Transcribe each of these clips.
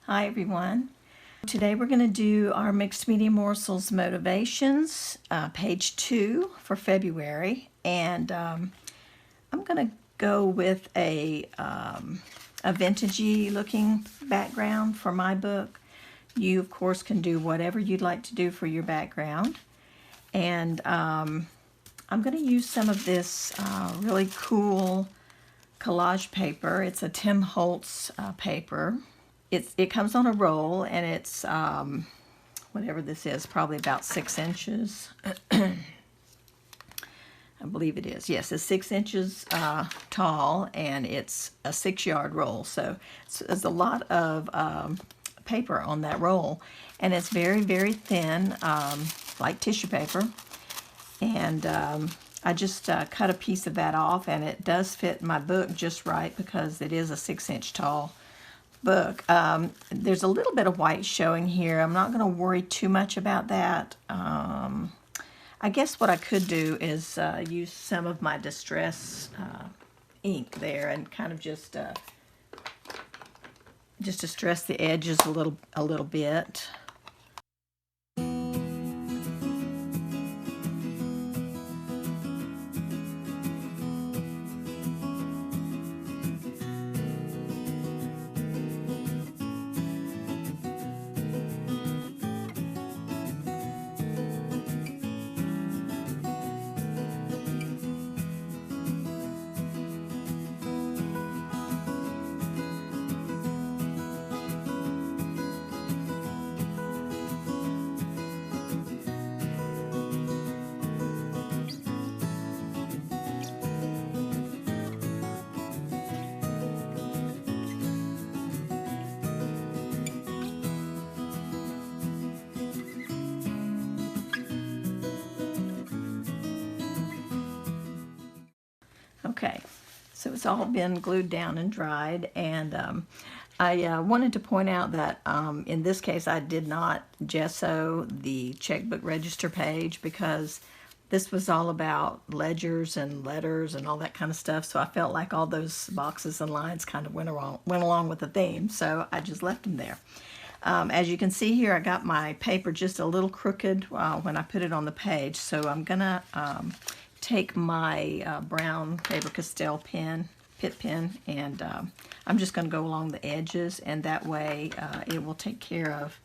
Hi everyone. Today we're going to do our Mixed Media Morsels Motivations, page 2 for February, and I'm going to go with a vintagey looking background for my book. You of course can do whatever you'd like to do for your background, and I'm going to use some of this really cool collage paper. It's a Tim Holtz paper. It comes on a roll, and it's whatever this is, probably about 6 inches. I believe it is. Yes, it's 6 inches tall, and it's a 6-yard roll. So there's a lot of paper on that roll, and it's very, very thin, like tissue paper. And I just cut a piece of that off, and it does fit my book just right because it is a 6-inch tall book. There's a little bit of white showing here. I'm not going to worry too much about that. I guess what I could do is use some of my distress ink there and kind of just distress the edges a little bit. Okay, so it's all been glued down and dried, and I wanted to point out that in this case I did not gesso the checkbook register page because this was all about ledgers and letters and all that kind of stuff, so I felt like all those boxes and lines kind of went along with the theme, so I just left them there. As you can see here, I got my paper just a little crooked when I put it on the page, so I'm gonna take my brown Faber-Castell pit pen, and I'm just going to go along the edges, and that way it will take care of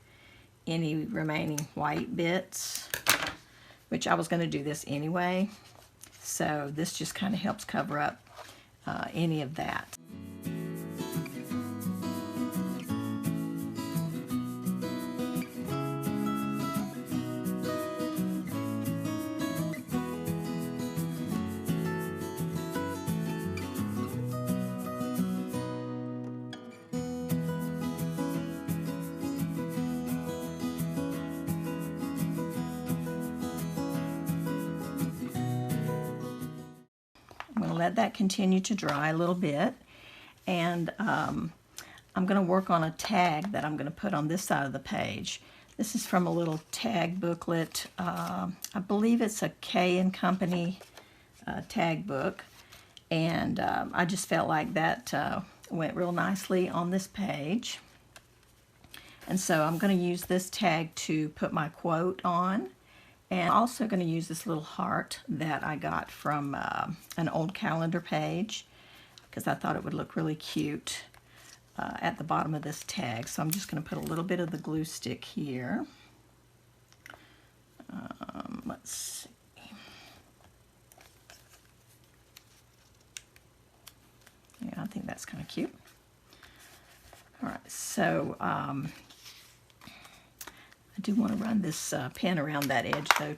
any remaining white bits, which I was going to do this anyway, so this just kind of helps cover up any of that. I'm going to let that continue to dry a little bit, and I'm going to work on a tag that I'm going to put on this side of the page. This is from a little tag booklet. I believe it's a K & Company tag book, and I just felt like that went real nicely on this page. And so I'm going to use this tag to put my quote on. And I'm also going to use this little heart that I got from an old calendar page because I thought it would look really cute at the bottom of this tag. So I'm just going to put a little bit of the glue stick here. Let's see. Yeah, I think that's kind of cute. All right, so I do want to run this pen around that edge though.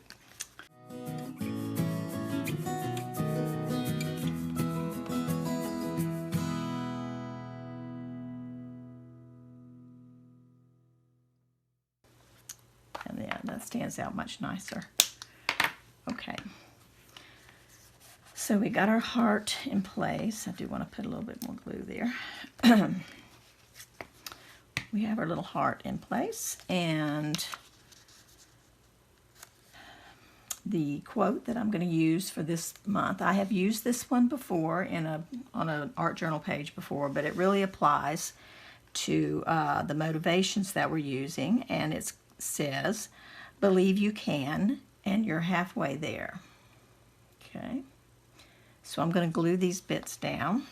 And yeah, that stands out much nicer. Okay. So we got our heart in place. I do want to put a little bit more glue there. We have our little heart in place, and the quote that I'm going to use for this month, I have used this one before on an art journal page before, but it really applies to the motivations that we're using, and it says, "Believe you can, and you're halfway there." Okay, so I'm going to glue these bits down.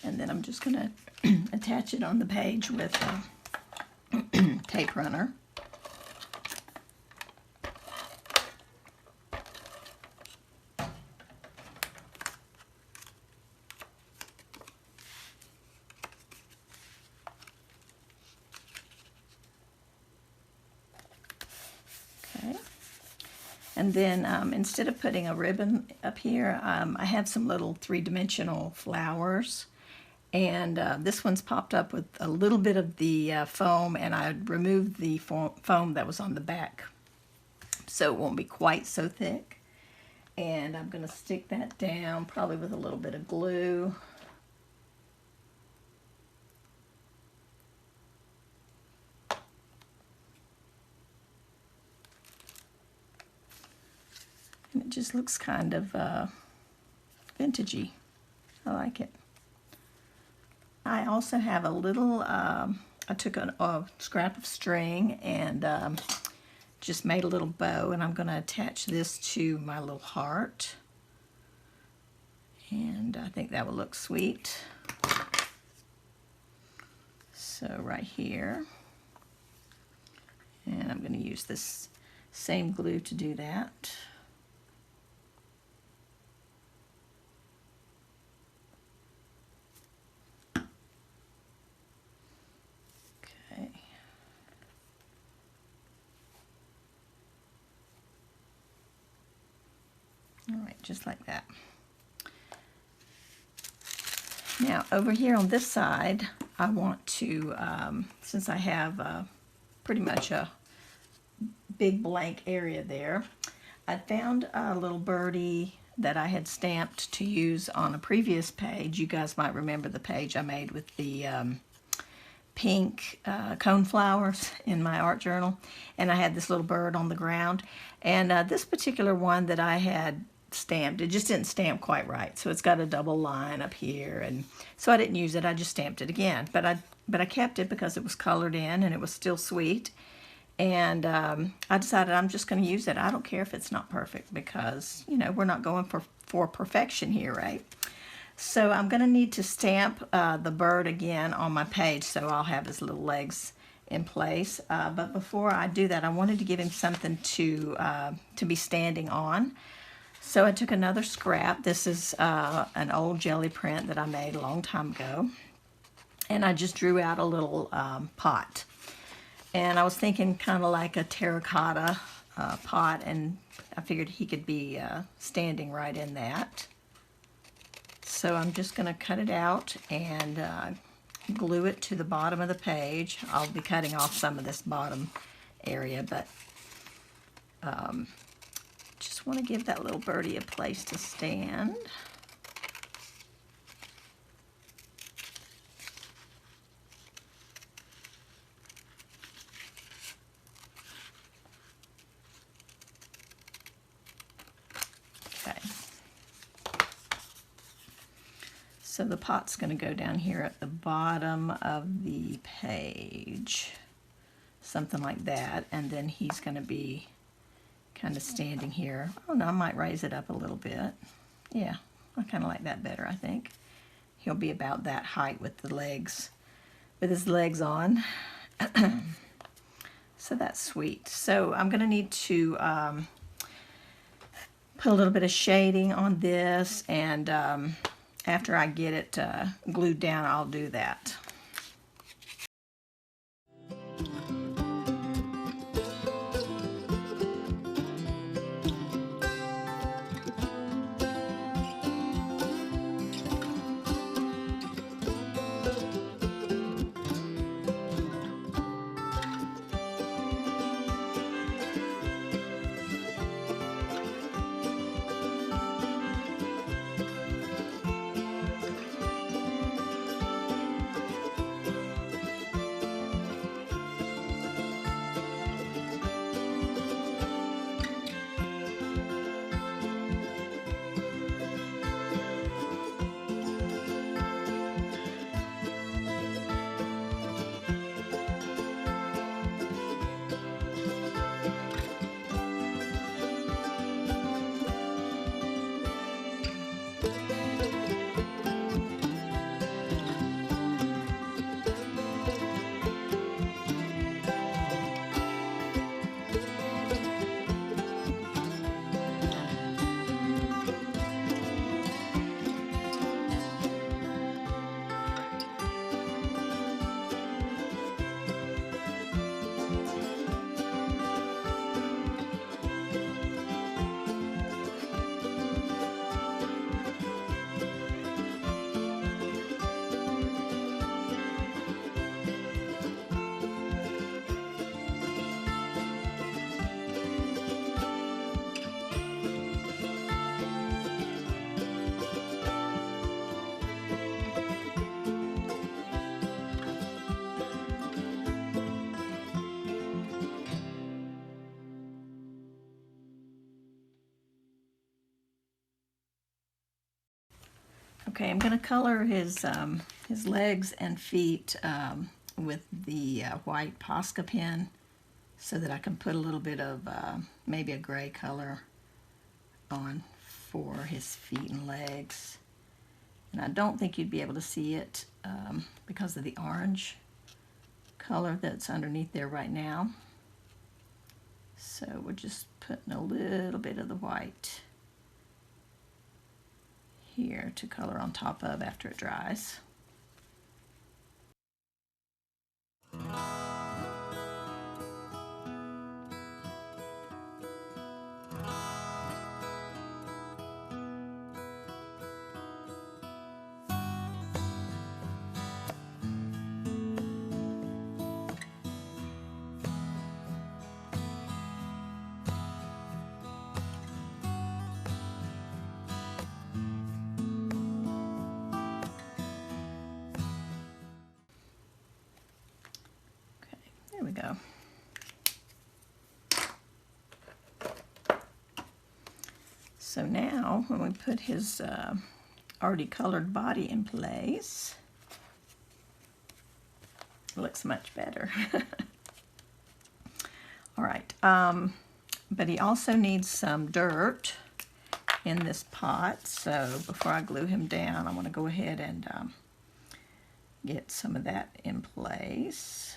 And then I'm just going to attach it on the page with a tape runner. Okay. And then instead of putting a ribbon up here, I have some little three-dimensional flowers. And this one's popped up with a little bit of the foam, and I removed the foam that was on the back so it won't be quite so thick. And I'm going to stick that down probably with a little bit of glue. And it just looks kind of vintagey. I like it. I also have a little, I took a scrap of string and just made a little bow, and I'm going to attach this to my little heart. And I think that will look sweet. So right here. And I'm going to use this same glue to do that. Alright, just like that. Now over here on this side, I want to, since I have pretty much a big blank area there, I found a little birdie that I had stamped to use on a previous page. You guys might remember the page I made with the pink cone flowers in my art journal, and I had this little bird on the ground. And this particular one that I had stamped, it just didn't stamp quite right, so it's got a double line up here, and so I didn't use it. I just stamped it again, but I kept it because it was colored in and it was still sweet. And I decided I'm just going to use it. I don't care if it's not perfect, because you know, we're not going for perfection here, right? So I'm going to need to stamp the bird again on my page, so I'll have his little legs in place. But before I do that, I wanted to give him something to be standing on. So I took another scrap. This is an old jelly print that I made a long time ago. And I just drew out a little pot. And I was thinking kind of like a terracotta pot, and I figured he could be standing right in that. So I'm just going to cut it out and glue it to the bottom of the page. I'll be cutting off some of this bottom area, but just want to give that little birdie a place to stand. Okay. So the pot's going to go down here at the bottom of the page, something like that, and then he's going to be kind of standing here. Oh no, I might raise it up a little bit. Yeah, I kind of like that better, I think. he'll be about that height with the legs, with his legs on. So that's sweet. So I'm going to need to put a little bit of shading on this, and after I get it glued down, I'll do that. Okay, I'm going to color his legs and feet with the white Posca pen so that I can put a little bit of maybe a gray color on for his feet and legs. And I don't think you'd be able to see it because of the orange color that's underneath there right now. So we're just putting a little bit of the white here to color on top of after it dries. There we go. So now when we put his already colored body in place, it looks much better. All right, but he also needs some dirt in this pot, so before I glue him down, I want to go ahead and get some of that in place.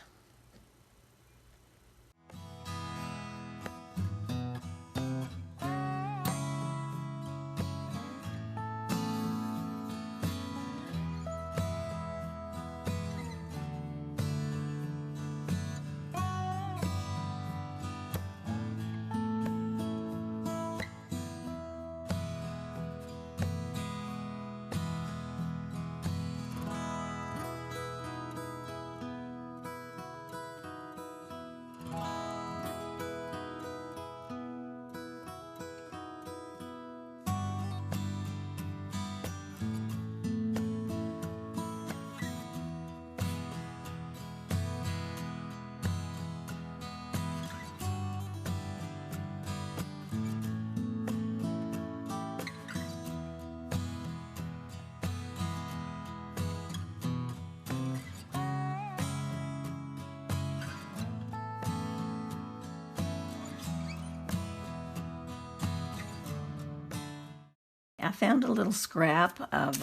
I found a little scrap of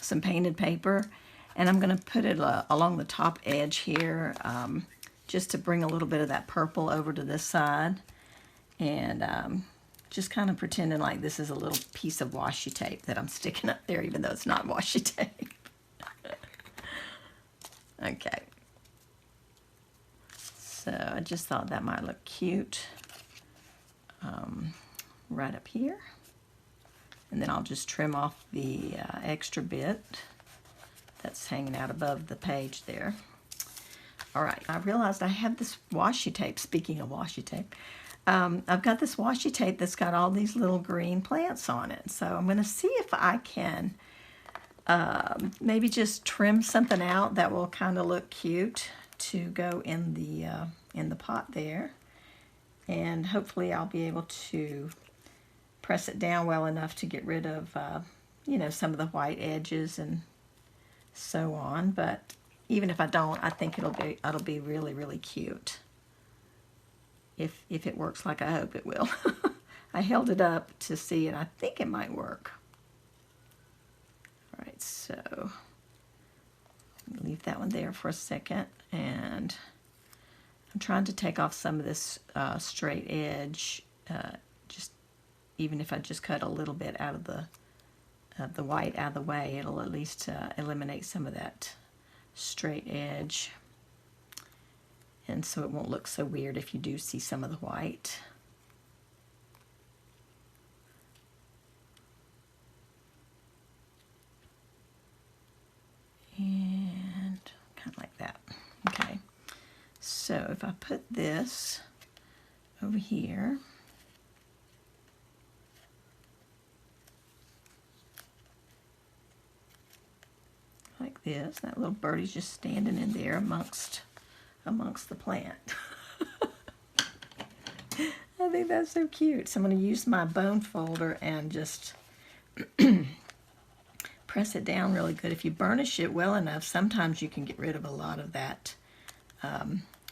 some painted paper, and I'm going to put it along the top edge here, just to bring a little bit of that purple over to this side, and just kind of pretending like this is a little piece of washi tape that I'm sticking up there, even though it's not washi tape. Okay. So I just thought that might look cute right up here. And then I'll just trim off the extra bit that's hanging out above the page there. All right, I realized I have this washi tape. Speaking of washi tape, I've got this washi tape that's got all these little green plants on it. So I'm going to see if I can maybe just trim something out that will kind of look cute to go in the pot there. And hopefully I'll be able to press it down well enough to get rid of, you know, some of the white edges and so on. But even if I don't, I think it'll be really, really cute. If it works like I hope it will. I held it up to see, and I think it might work. All right, so leave that one there for a second, and I'm trying to take off some of this straight edge, just even if I just cut a little bit out of the white out of the way, it'll at least eliminate some of that straight edge. And so it won't look so weird if you do see some of the white. And kind of like that. Okay. So if I put this over here, like this, that little birdie's just standing in there amongst the plant. I think that's so cute. So I'm going to use my bone folder and just press it down really good. If you burnish it well enough, sometimes you can get rid of a lot of that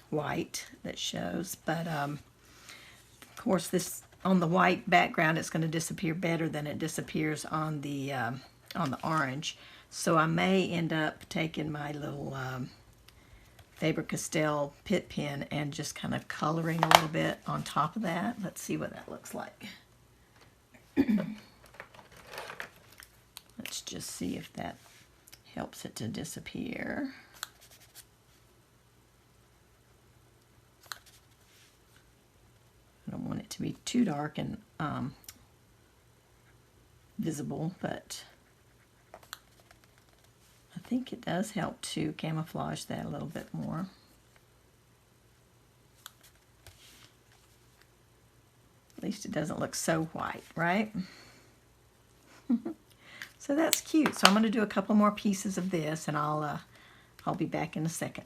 white that shows. But of course, this on the white background, it's going to disappear better than it disappears on the orange. So I may end up taking my little Faber-Castell pit pen and just kind of coloring a little bit on top of that. Let's see what that looks like. Let's just see if that helps it to disappear. I don't want it to be too dark and visible, but I think it does help to camouflage that a little bit more. At least it doesn't look so white, right? So that's cute. So I'm going to do a couple more pieces of this, and I'll be back in a second.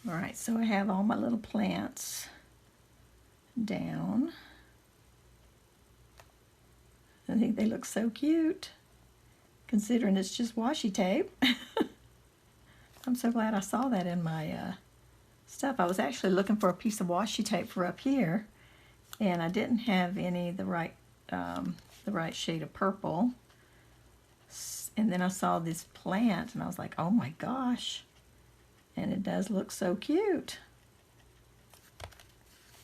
All right, so I have all my little plants down. I think they look so cute, considering it's just washi tape. I'm so glad I saw that in my stuff. I was actually looking for a piece of washi tape for up here, and I didn't have any the right shade of purple. And then I saw this plant, and I was like, oh my gosh. And it does look so cute.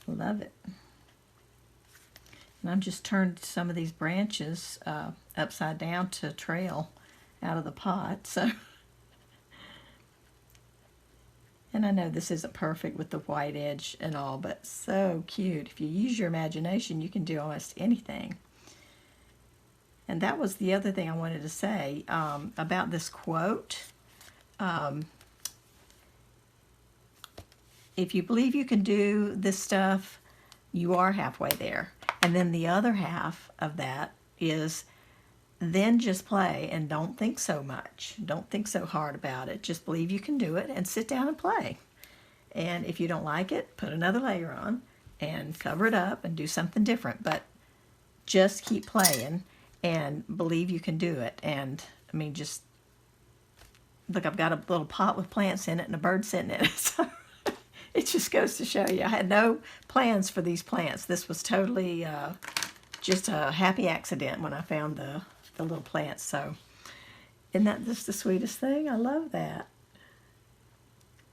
Love it. And I've just turned some of these branches upside down to trail out of the pot. So And I know this isn't perfect with the white edge and all, but so cute. If you use your imagination, you can do almost anything. And that was the other thing I wanted to say about this quote. If you believe you can do this stuff, you are halfway there. And then the other half of that is then just play and don't think so much. Don't think so hard about it. Just believe you can do it and sit down and play. And if you don't like it, put another layer on and cover it up and do something different. But just keep playing and believe you can do it. And I mean, just look, I've got a little pot with plants in it and a bird sitting in it. So it just goes to show you, I had no plans for these plants. This was totally just a happy accident when I found the little plants. So isn't that just the sweetest thing? I love that.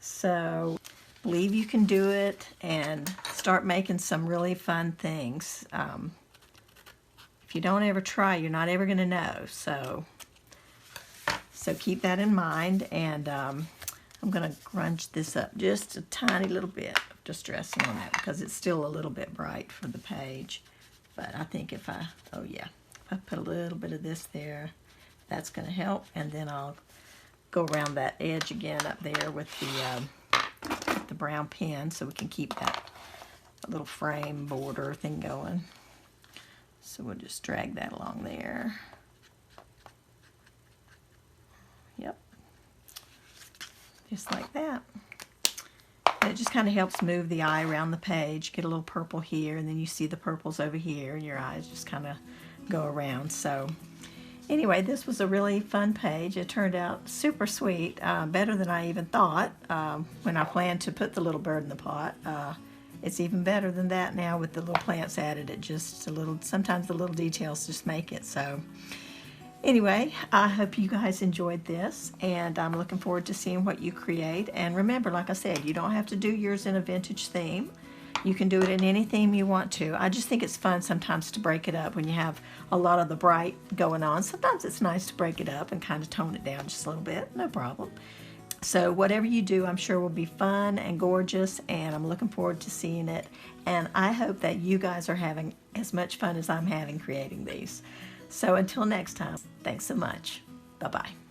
So believe you can do it and start making some really fun things. If you don't ever try, you're not ever going to know. So keep that in mind. And I'm going to grunge this up just a tiny little bit of distressing on that because it's still a little bit bright for the page. But I think if I put a little bit of this there, that's going to help. And then I'll go around that edge again up there with the brown pen so we can keep that little frame border thing going. So we'll just drag that along there. Yep. Just like that. And it just kind of helps move the eye around the page. Get a little purple here, and then you see the purples over here, and your eyes just kind of go around. So anyway, this was a really fun page. It turned out super sweet, better than I even thought when I planned to put the little bird in the pot. It's even better than that now with the little plants added. It just a little, sometimes the little details just make it. So anyway, I hope you guys enjoyed this, and I'm looking forward to seeing what you create. And remember, like I said, you don't have to do yours in a vintage theme. You can do it in any theme you want to. I just think it's fun sometimes to break it up when you have a lot of the bright going on. Sometimes it's nice to break it up and kind of tone it down just a little bit. No problem. So whatever you do, I'm sure will be fun and gorgeous, and I'm looking forward to seeing it. And I hope that you guys are having as much fun as I'm having creating these. So until next time, thanks so much. Bye-bye.